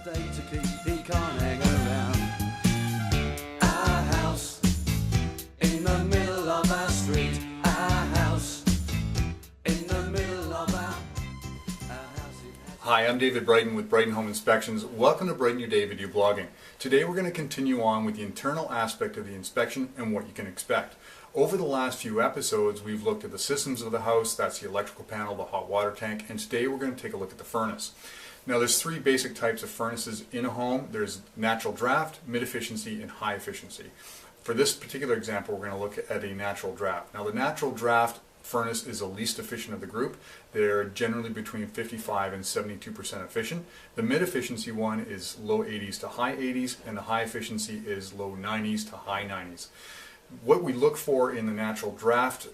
a day to keep, he can't hang around. Our house in the middle of our street. Our house in the middle of our house. Hi, I'm David Brighton with Brighton Home Inspections. Welcome to Brighton Your Day video blogging. Today we're going to continue on with the internal aspect of the inspection and what you can expect. Over the last few episodes we've looked at the systems of the house, that's the electrical panel, the hot water tank, and today we're going to take a look at the furnace. Now there's three basic types of furnaces in a home. There's natural draft, mid-efficiency, and high efficiency. For this particular example we're going to look at a natural draft. Now the natural draft furnace is the least efficient of the group. They're generally between 55 and 72% efficient. The mid-efficiency one is low 80s to high 80s, and the high efficiency is low 90s to high 90s. What we look for in the natural draft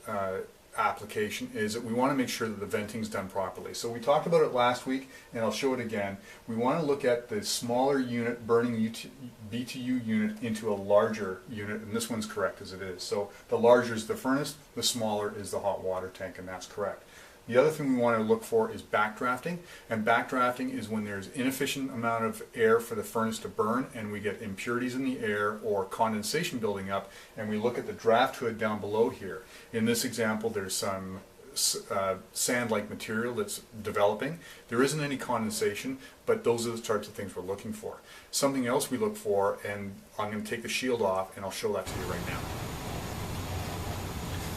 application is that we want to make sure that the venting is done properly. So we talked about it last week, and I'll show it again. We want to look at the smaller unit burning BTU unit into a larger unit, and this one's correct as it is. So the larger is the furnace, the smaller is the hot water tank, and that's correct. The other thing we want to look for is backdrafting, and backdrafting is when there's inefficient amount of air for the furnace to burn and we get impurities in the air or condensation building up, and we look at the draft hood down below here. In this example there's some sand-like material that's developing. There isn't any condensation, but those are the types of things we're looking for. Something else we look for, and I'm going to take the shield off and I'll show that to you right now.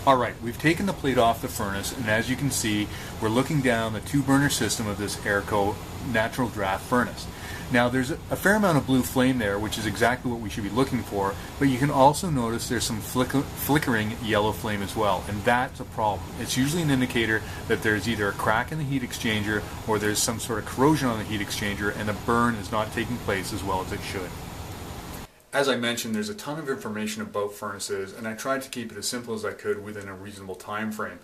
Alright, we've taken the plate off the furnace, and as you can see, we're looking down the two-burner system of this Airco natural draft furnace. Now there's a fair amount of blue flame there, which is exactly what we should be looking for, but you can also notice there's some flickering yellow flame as well, and that's a problem. It's usually an indicator that there's either a crack in the heat exchanger or there's some sort of corrosion on the heat exchanger and the burn is not taking place as well as it should. As I mentioned, there's a ton of information about furnaces, and I tried to keep it as simple as I could within a reasonable time frame.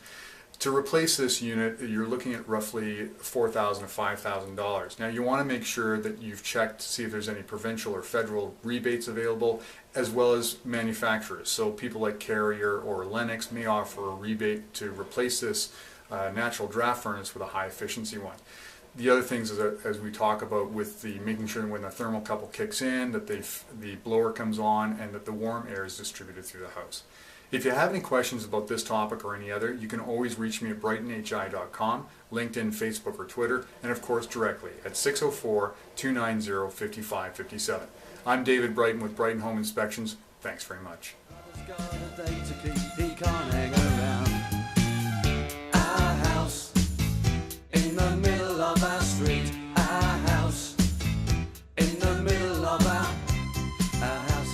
To replace this unit, you're looking at roughly $4,000 to $5,000. Now you want to make sure that you've checked to see if there's any provincial or federal rebates available, as well as manufacturers. So people like Carrier or Lennox may offer a rebate to replace this natural draft furnace with a high efficiency one. The other things is that, as we talk about with the making sure when the thermocouple kicks in, that the blower comes on and that the warm air is distributed through the house. If you have any questions about this topic or any other, you can always reach me at brightonhi.com, LinkedIn, Facebook, or Twitter, and of course directly at 604-290-5557. I'm David Brighton with Brighton Home Inspections. Thanks very much.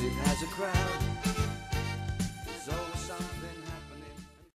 It has a crowd.